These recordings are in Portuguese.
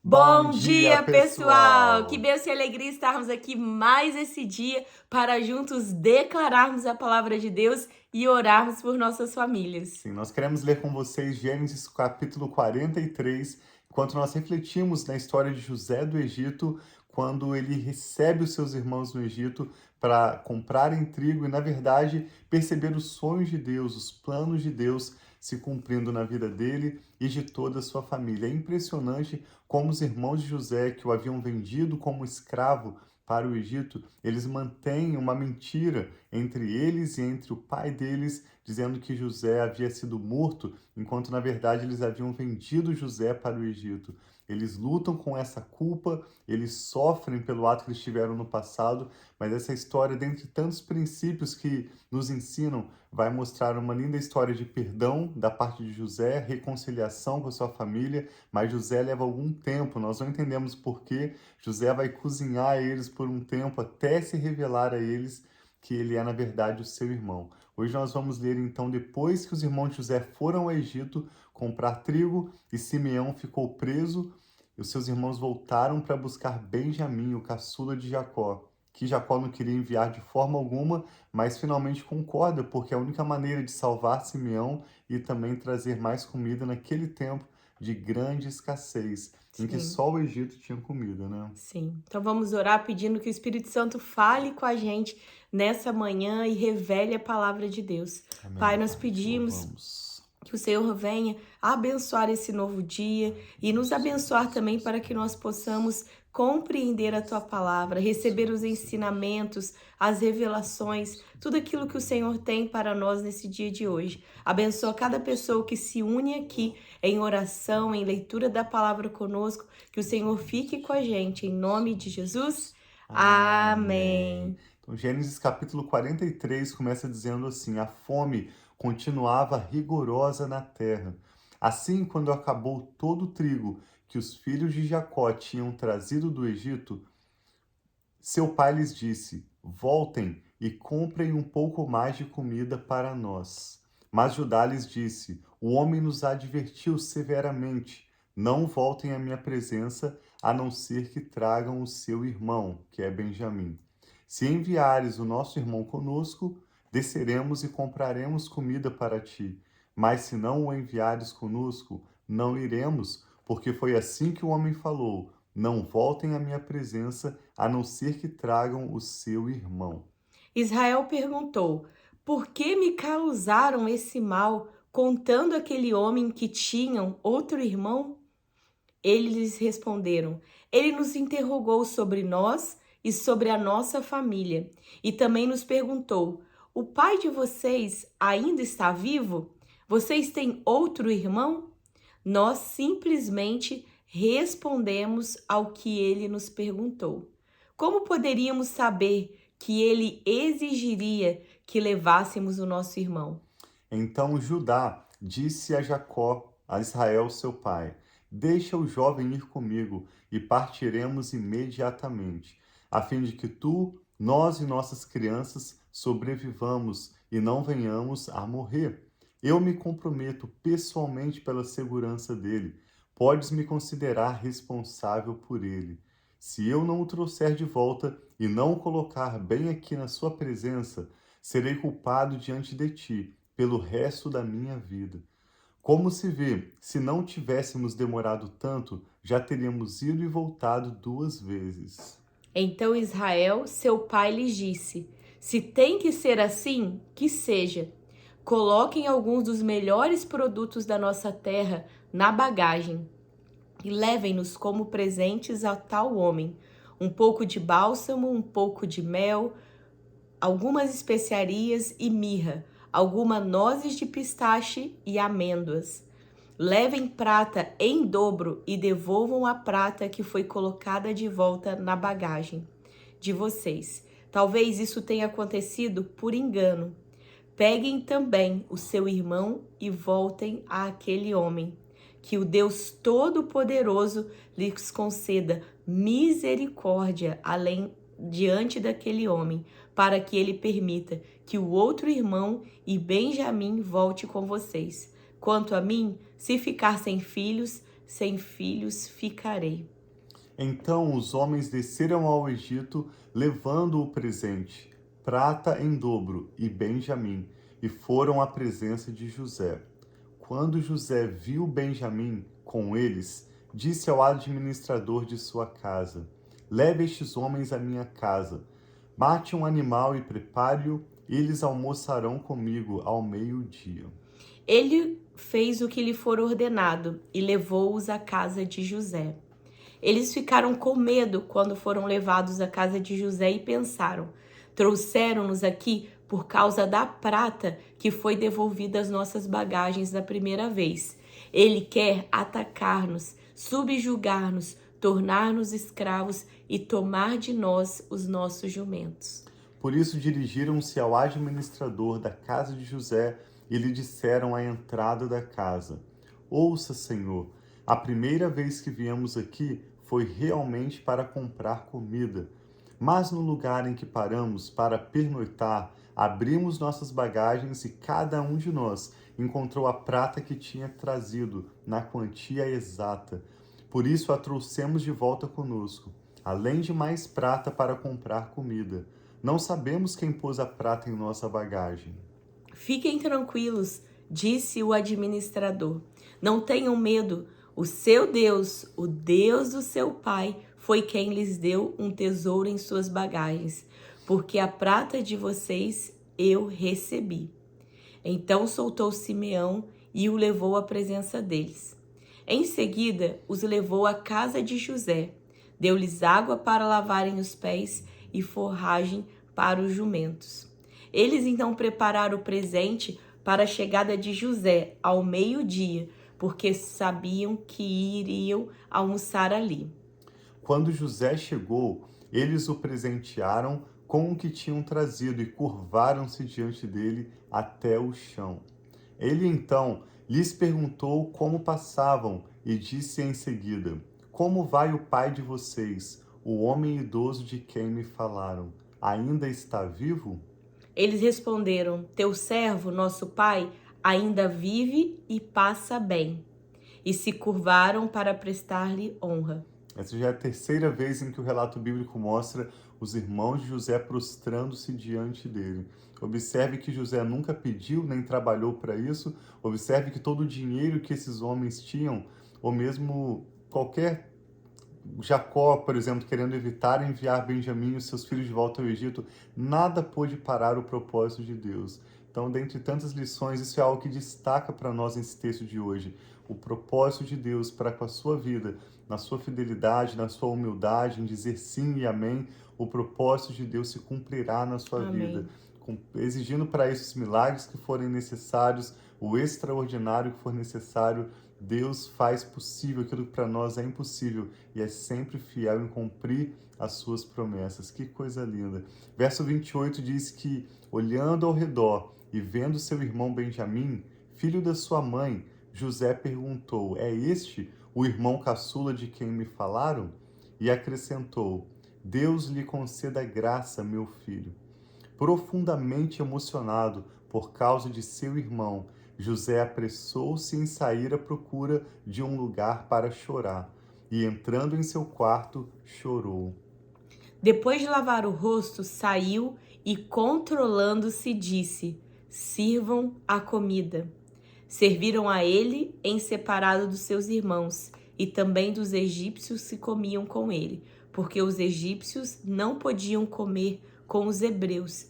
Bom Bom dia, dia, pessoal! Que pessoal! bênção e alegria estarmos aqui mais esse dia para juntos declararmos a palavra de Deus e orarmos por nossas famílias. Sim, nós queremos ler com vocês Gênesis capítulo 43, enquanto nós refletimos na história de José do Egito, quando ele recebe os seus irmãos no Egito para comprarem trigo e, na verdade, perceber os sonhos de Deus, os planos de Deus se cumprindo na vida dele e de toda a sua família. É impressionante como os irmãos de José, que o haviam vendido como escravo para o Egito, eles mantêm uma mentira entre eles e entre o pai deles, dizendo que José havia sido morto, enquanto na verdade eles haviam vendido José para o Egito. Eles lutam com essa culpa, eles sofrem pelo ato que eles tiveram no passado, mas essa história, dentre tantos princípios que nos ensinam, vai mostrar uma linda história de perdão da parte de José, reconciliação com a sua família, mas José leva algum tempo, nós não entendemos por quê. José vai cozinhar eles por um tempo até se revelar a eles que ele é, na verdade, o seu irmão. Hoje nós vamos ler, então, depois que os irmãos de José foram ao Egito comprar trigo e Simeão ficou preso, e os seus irmãos voltaram para buscar Benjamim, o caçula de Jacó, que Jacó não queria enviar de forma alguma, mas finalmente concorda, porque é a única maneira de salvar Simeão e também trazer mais comida naquele tempo de grande escassez, em que Sim, só o Egito tinha comida, né? sim. Então vamos orar pedindo que o Espírito Santo fale com a gente nessa manhã e revele a palavra de Deus. Pai, Amém, nós Pai, te pedimos louvamos. que o Senhor venha abençoar esse novo dia e nos abençoar também para que nós possamos compreender a tua palavra, receber os ensinamentos, as revelações, tudo aquilo que o Senhor tem para nós nesse dia de hoje. Abençoa cada pessoa que se une aqui em oração, em leitura da palavra conosco, que o Senhor fique com a gente, em nome de Jesus. Amém. Amém. Então, Gênesis capítulo 43 começa dizendo assim: a fome continuava rigorosa na terra. Assim, quando acabou todo o trigo que os filhos de Jacó tinham trazido do Egito, seu pai lhes disse: voltem e comprem um pouco mais de comida para nós. Mas Judá lhes disse: o homem nos advertiu severamente: não voltem à minha presença, a não ser que tragam o seu irmão, que é Benjamim. Se enviares o nosso irmão conosco, desceremos e compraremos comida para ti. Mas se não o enviares conosco, não iremos, porque foi assim que o homem falou: não voltem à minha presença, a não ser que tragam o seu irmão. Israel perguntou: por que me causaram esse mal, contando aquele homem que tinham outro irmão? Eles lhes responderam: ele nos interrogou sobre nós e sobre a nossa família, e também nos perguntou: o pai de vocês ainda está vivo? Vocês têm outro irmão? Nós simplesmente respondemos ao que ele nos perguntou. Como poderíamos saber que ele exigiria que levássemos o nosso irmão? Então Judá disse a Jacó, a Israel seu pai: deixa o jovem ir comigo e partiremos imediatamente, a fim de que tu, nós e nossas crianças sobrevivamos e não venhamos a morrer. Eu me comprometo pessoalmente pela segurança dele. Podes me considerar responsável por ele. Se eu não o trouxer de volta e não o colocar bem aqui na sua presença, serei culpado diante de ti pelo resto da minha vida. Como se vê, se não tivéssemos demorado tanto, já teríamos ido e voltado 2 vezes. Então Israel, seu pai, lhes disse: se tem que ser assim, que seja. Coloquem alguns dos melhores produtos da nossa terra na bagagem e levem-nos como presentes a tal homem. Um pouco de bálsamo, um pouco de mel, algumas especiarias e mirra, algumas nozes de pistache e amêndoas. Levem prata em dobro e devolvam a prata que foi colocada de volta na bagagem de vocês. Talvez isso tenha acontecido por engano. Peguem também o seu irmão e voltem àquele homem. Que o Deus Todo-Poderoso lhes conceda misericórdia diante daquele homem, para que ele permita que o outro irmão e Benjamim volte com vocês. Quanto a mim, se ficar sem filhos, sem filhos ficarei. Então os homens desceram ao Egito, levando o presente, prata em dobro e Benjamim, e foram à presença de José. Quando José viu Benjamim com eles, disse ao administrador de sua casa: Leve estes homens à minha casa. Mate um animal e prepare-o, eles almoçarão comigo ao meio-dia. Ele fez o que lhe for ordenado e levou-os à casa de José. Eles ficaram com medo quando foram levados à casa de José e pensaram: trouxeram-nos aqui por causa da prata que foi devolvida às nossas bagagens da primeira vez. Ele quer atacar-nos, subjugar-nos, tornar-nos escravos e tomar de nós os nossos jumentos. Por isso dirigiram-se ao administrador da casa de José e lhe disseram à entrada da casa: Ouça, Senhor, a primeira vez que viemos aqui foi realmente para comprar comida. Mas no lugar em que paramos para pernoitar, abrimos nossas bagagens e cada um de nós encontrou a prata que tinha trazido, na quantia exata. Por isso a trouxemos de volta conosco, além de mais prata para comprar comida. Não sabemos quem pôs a prata em nossa bagagem. Fiquem tranquilos, disse o administrador. Não tenham medo. O seu Deus, o Deus do seu pai, foi quem lhes deu um tesouro em suas bagagens, porque a prata de vocês eu recebi. Então soltou Simeão e o levou à presença deles. Em seguida, os levou à casa de José, deu-lhes água para lavarem os pés e forragem para os jumentos. Eles então prepararam o presente para a chegada de José ao meio-dia, porque sabiam que iriam almoçar ali. Quando José chegou, eles o presentearam com o que tinham trazido e curvaram-se diante dele até o chão. Ele então lhes perguntou como passavam e disse em seguida: Como vai o pai de vocês, o homem idoso de quem me falaram? Ainda está vivo? Eles responderam: Teu servo, nosso pai, ainda vive e passa bem. E se curvaram para prestar-lhe honra. Essa já é a terceira vez em que o relato bíblico mostra os irmãos de José prostrando-se diante dele. Observe que José nunca pediu nem trabalhou para isso. Observe que todo o dinheiro que esses homens tinham, ou mesmo qualquer Jacó, por exemplo, querendo evitar enviar Benjamim e os seus filhos de volta ao Egito, nada pôde parar o propósito de Deus. Então, dentre tantas lições, isso é algo que destaca para nós nesse texto de hoje. O propósito de Deus para com a sua vida, na sua fidelidade, na sua humildade, em dizer sim e amém, o propósito de Deus se cumprirá na sua Amém. vida, exigindo para isso os milagres que forem necessários, o extraordinário que for necessário. Deus faz possível aquilo que para nós é impossível e é sempre fiel em cumprir as suas promessas. Que coisa linda. Verso 28 diz que, olhando ao redor e vendo seu irmão Benjamim, filho da sua mãe, José perguntou: É este o irmão caçula de quem me falaram? E acrescentou: Deus lhe conceda graça, meu filho. Profundamente emocionado por causa de seu irmão, José apressou-se em sair à procura de um lugar para chorar, e entrando em seu quarto, chorou. Depois de lavar o rosto, saiu e, controlando-se, disse: Sirvam a comida. Serviram a ele em separado dos seus irmãos, e também dos egípcios que comiam com ele, porque os egípcios não podiam comer com os hebreus,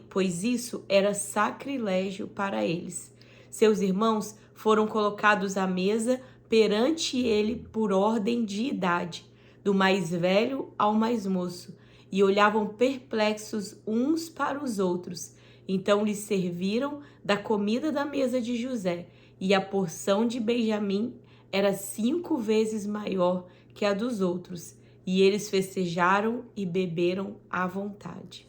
pois isso era sacrilégio para eles. Seus irmãos foram colocados à mesa perante ele por ordem de idade, do mais velho ao mais moço, e olhavam perplexos uns para os outros. Então lhes serviram da comida da mesa de José, e a porção de Benjamim era 5 vezes maior que a dos outros, e eles festejaram e beberam à vontade.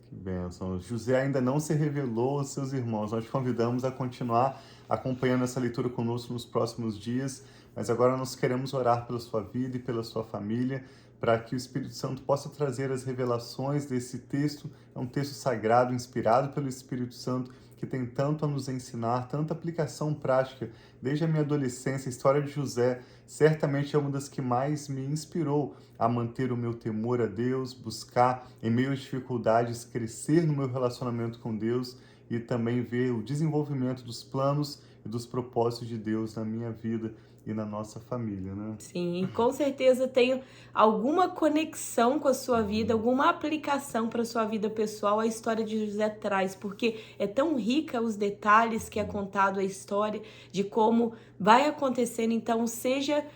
Que bênção. José ainda não se revelou aos seus irmãos. Nós te convidamos a continuar acompanhando essa leitura conosco nos próximos dias, mas agora nós queremos orar pela sua vida e pela sua família, para que o Espírito Santo possa trazer as revelações desse texto. É um texto sagrado, inspirado pelo Espírito Santo, que tem tanto a nos ensinar, tanta aplicação prática. Desde a minha adolescência, a história de José certamente é uma das que mais me inspirou a manter o meu temor a Deus, buscar, em meio às dificuldades, crescer no meu relacionamento com Deus e também ver o desenvolvimento dos planos e dos propósitos de Deus na minha vida e na nossa família, né? Sim, e com certeza tem alguma conexão com a sua vida, alguma aplicação para a sua vida pessoal a história de José traz, porque é tão rica os detalhes que é contado a história de como vai acontecendo, então seja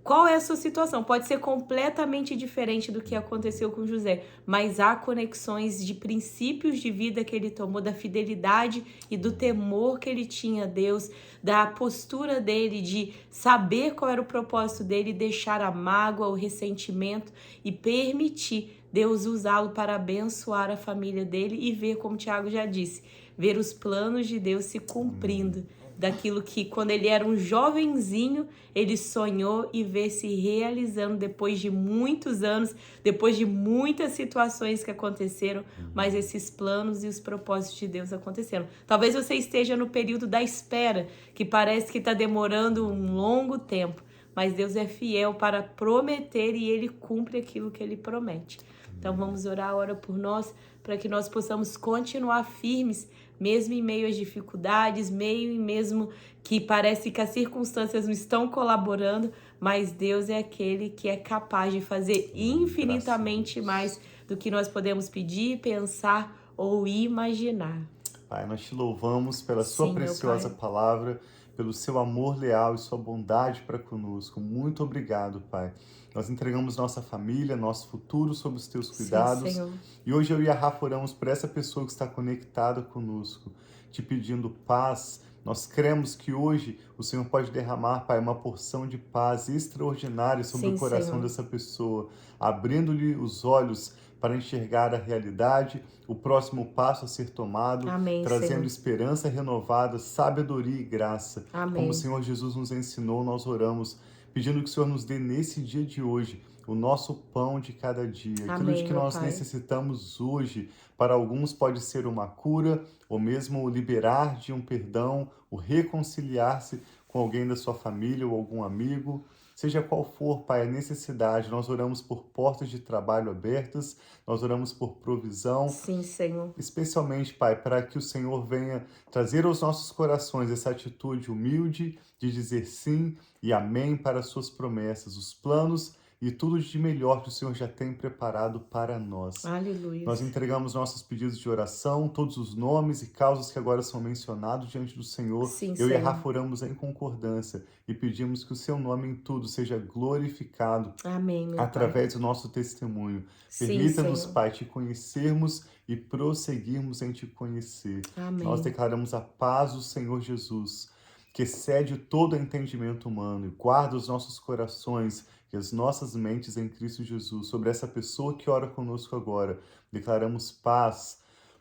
qual é a sua situação? Pode ser completamente diferente do que aconteceu com José, mas há conexões de princípios de vida que ele tomou, da fidelidade e do temor que ele tinha a Deus, da postura dele de saber qual era o propósito dele, deixar a mágoa, o ressentimento e permitir Deus usá-lo para abençoar a família dele e ver, como o Tiago já disse, ver os planos de Deus se cumprindo. Daquilo que, quando ele era um jovenzinho, ele sonhou e vê se realizando depois de muitos anos, depois de muitas situações que aconteceram, mas esses planos e os propósitos de Deus aconteceram. Talvez você esteja no período da espera, que parece que está demorando um longo tempo, mas Deus é fiel para prometer e Ele cumpre aquilo que Ele promete. Então vamos orar, ora por nós, para que nós possamos continuar firmes, mesmo em meio às dificuldades, mesmo que parece que as circunstâncias não estão colaborando, mas Deus é aquele que é capaz de fazer infinitamente mais do que nós podemos pedir, pensar ou imaginar. Pai, nós te louvamos pela sua Sim, meu preciosa Pai. palavra, pelo seu amor leal e sua bondade para conosco. Muito obrigado, Pai. Nós entregamos nossa família, nosso futuro sob os teus Sim, cuidados. Senhor. E hoje eu e a Rafa oramos por essa pessoa que está conectada conosco, te pedindo paz. Nós cremos que hoje o Senhor pode derramar, Pai, uma porção de paz extraordinária sobre o Sim, coração Senhor. dessa pessoa, abrindo-lhe os olhos para enxergar a realidade, o próximo passo a ser tomado, Amém, trazendo Senhor. esperança renovada, sabedoria e graça. Como o Amém. Senhor Jesus nos ensinou, nós oramos, pedindo que o Senhor nos dê nesse dia de hoje o nosso pão de cada dia, aquilo de Amém, que meu nós Pai. necessitamos hoje. Para alguns pode ser uma cura, ou mesmo o liberar de um perdão, o reconciliar-se com alguém da sua família ou algum amigo. Seja qual for, Pai, a necessidade, nós oramos por portas de trabalho abertas, nós oramos por provisão, Sim, Senhor. especialmente, Pai, para que o Senhor venha trazer aos nossos corações essa atitude humilde de dizer sim e amém para as suas promessas, os planos e tudo de melhor que o Senhor já tem preparado para nós. Aleluia. Nós entregamos nossos pedidos de oração, todos os nomes e causas que agora são mencionados diante do Senhor. Sim, Eu e a Senhor. Rafa oramos em concordância e pedimos que o seu nome em tudo seja glorificado Amém, meu Pai. através do nosso testemunho. Sim, Permita-nos, Senhor. Pai, te conhecermos e prosseguirmos em te conhecer. Nós Amém. declaramos a paz do Senhor Jesus, que excede todo entendimento humano e guarda os nossos corações e as nossas mentes em Cristo Jesus. Sobre essa pessoa que ora conosco agora, declaramos paz,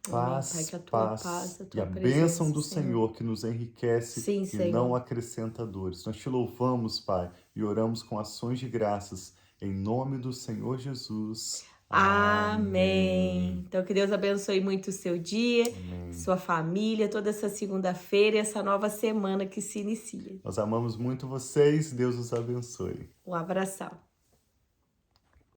Amém, Pai, paz, que a tua paz paz, a e a tua bênção presença, do Senhor. Senhor que nos enriquece Sim, e não Senhor. acrescenta dores. Nós te louvamos, Pai, e oramos com ações de graças em nome do Senhor Jesus. Amém. Então, que Deus abençoe muito o seu dia, Amém. sua família, toda essa segunda-feira e essa nova semana que se inicia. Nós amamos muito vocês. Deus os abençoe. Um abração.